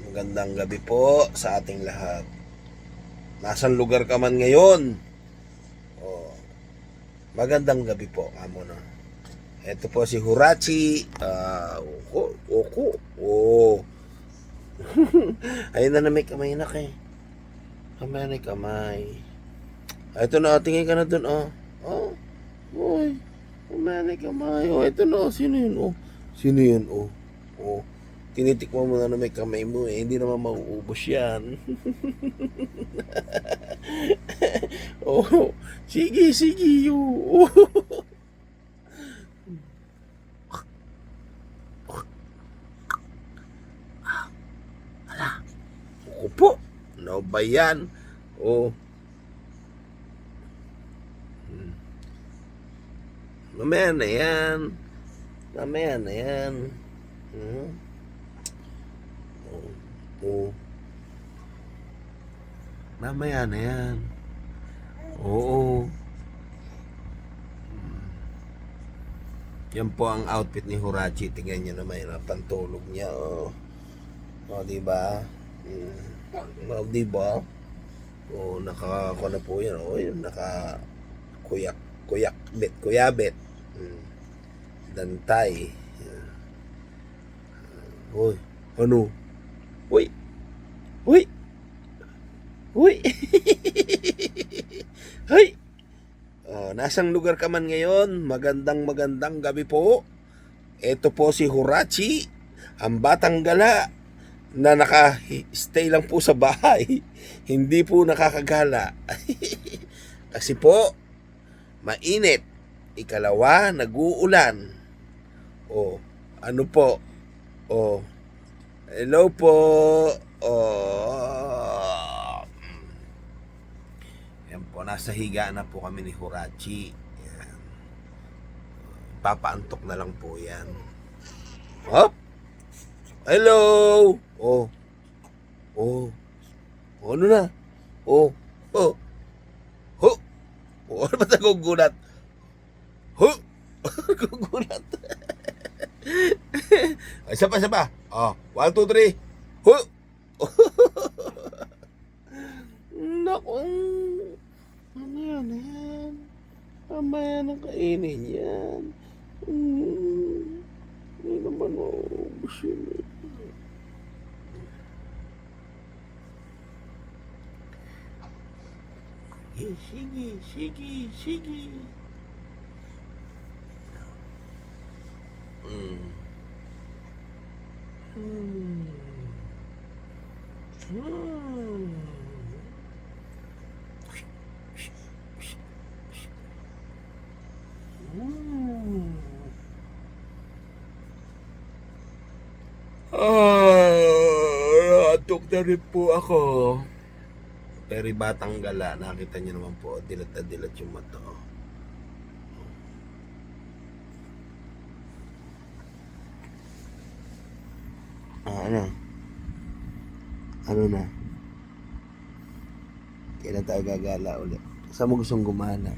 Magandang gabi po sa ating lahat. Nasaan lugar ka man ngayon? Oh, magandang gabi po, amo na. Ito po si Hurachi. Oko. Oh. Ayun na may kamay na kay. Kamay na kamay. Ito na, tingin ka na dun, oh. Oh. Uy. Kamay na kamay. Oh, ito na, sino yun, oh. Sino yun, oh. Oh. Tinitikman mo na may kamay mo eh. Hindi naman mauubos yan. Oh, sige, sige. Oh. Ako po. Ano ba yan? Oh. Mamaya na yan. Mamaya na yan. Hmm? Oh. Oh. Mamaya na yan. Oo. Yan po ang outfit ni Hurachi. Tingnan nyo naman yung pantulog niya. Oh. O, diba? O, diba? O, nakakuha na po yan. O, yun, kuyabet. Dantay. Uy, ano? Uy! Uy! Uy! Hay! Oh, nasang lugar ka man ngayon? Magandang gabi po. Ito po si Hurachi, ang batang gala na naka-stay lang po sa bahay. Hindi po nakakagala. Kasi po, mainit. Ikalawa, nag-uulan. Oh, ano po? Oh, hello po. Oh, yan po, nasa higa na po kami ni Hurachi. Yan. Papaantok na lang po yan. Hop! Hello! Oh. Oh. Oh, ano na? Oh. Oh. Ho! Oh, ano ba ito gugulat? Ho! Gugulat. Isa pa. Oh, 1, 2, 3. Ho! Naku. Mamaya na yan. Mamaya na kainin yan. Hindi naman maubos yun eh. Sige. Mm. Hmm. Hmm. Antok na rin po ako. Pero batang gala, nakita niyo naman po, dilat na dilat yung mata. Ano? Ano na? Kailan tayo gagala ulit? Saan mo gustong gumana?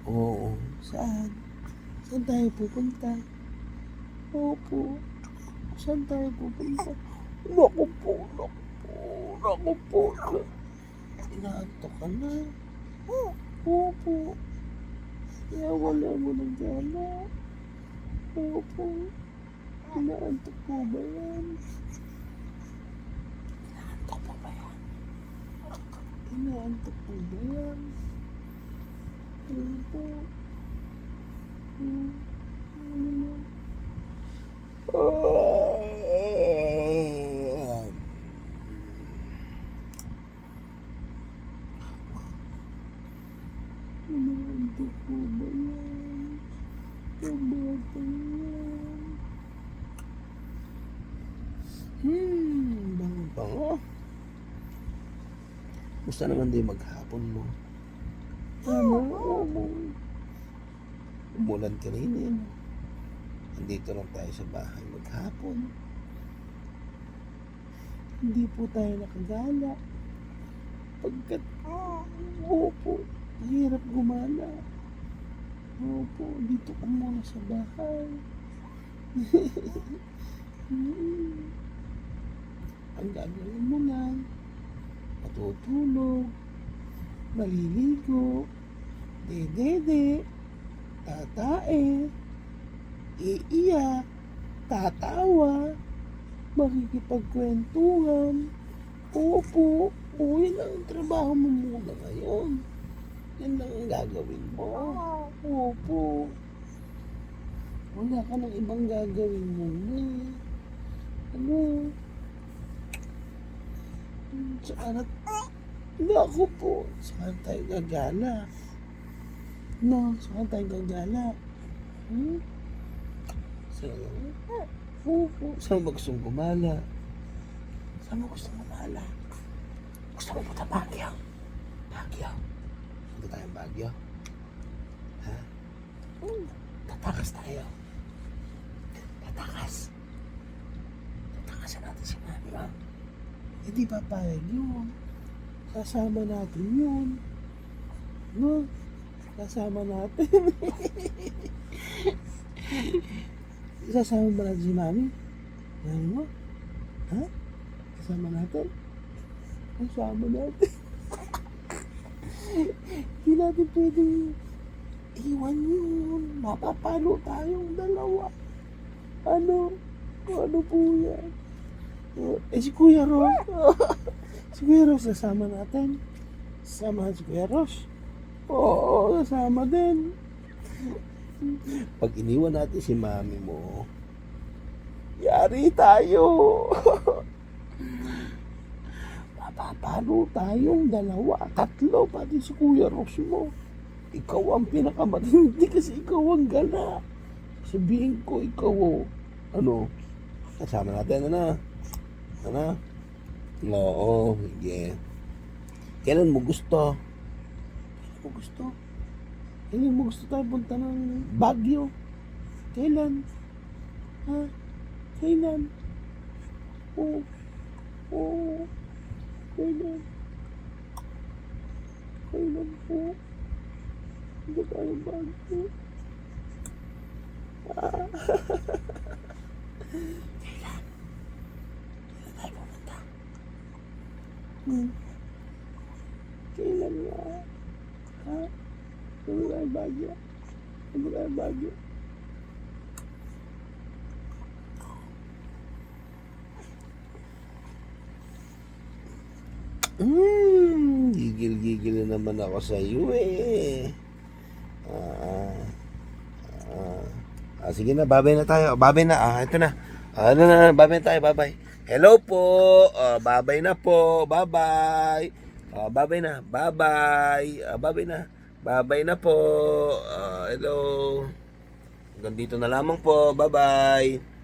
Oo. Saan? Saan tayo pupunta? Opo. Saan tayo pupunta? Naku po. Inaantok ka na. Opo. Kaya wala mo ng gana. Opo. Inaantok po ba yan? Inaantok po ba yan? Opo. Inaantok po ba yan? Kabata yan. Bango. Gusto naman din maghapon mo. Umulan kanina yun. Nandito lang tayo sa bahay maghapon. Hindi po tayo nakagala. Pagkat, opo, hirap gumala. Opo, dito ka muna sa bahay. Hmm. Ang gagawin mo lang, matutulog, maliligo, dedede, tatae, iiyak, tatawa, makikipagkwentuhan. Opo, yan ang trabaho mo muna ngayon. Yan lang ang gagawin mo. Opo. Wala ka ng ibang gagawin muna. Ano? Saan at... Hindi ako po. Saan tayo gagala? No, saan tayo gagala? Saan? Opo. Saan mo gustong gumala? Saan mo gustong gumala? Gusto mo punta Baguio? Baguio? Punta tayong Baguio? Ha? Tatakas tayo. Tatakas. Tatakasan natin si Mami, ha? Hindi papayag yun. Kasama natin yun. No? Kasama natin. Kasama ba natin si Mami? Mami mo? Ha? Kasama natin? Kasama natin. Hindi natin pwedeng iwan yun. Mapapalo tayong dalawa. Ano? Ano po yan? Si Kuya Ros. Si Kuya Ros, kasama natin. Sasama si Kuya Ros. Oo, kasama din. Pag iniwan natin si Mami mo, yari tayo. Mapapalo tayong dalawa, tatlo, pati si Kuya Ros mo. Ikaw ang pinakamatindi kasi ikaw ang gala. Sabihin ko, ikaw ano, kasama natin, ano? Oo, sige. Kailan mo gusto? Kailan mo gusto tayo punta ng Baguio? Kailan? Ha? Kailan? Oo. Kailan? Kailan po? Hindi tayo Baguio. Kailan? Kailan tayo pumunta? Kailan nga? Ha? Ano tayo Baguio? Ano tayo Baguio? Gigil-gigil na naman ako sa iyo eh. Sige na, babay na tayo. Babay na, ito na. Ano na, babay na tayo, babay. Hello po. Babay na po. Bye-bye. Babay na. Bye-bye. Babay na. Babay na po. Hello. Hanggang dito na lamang po. Bye-bye.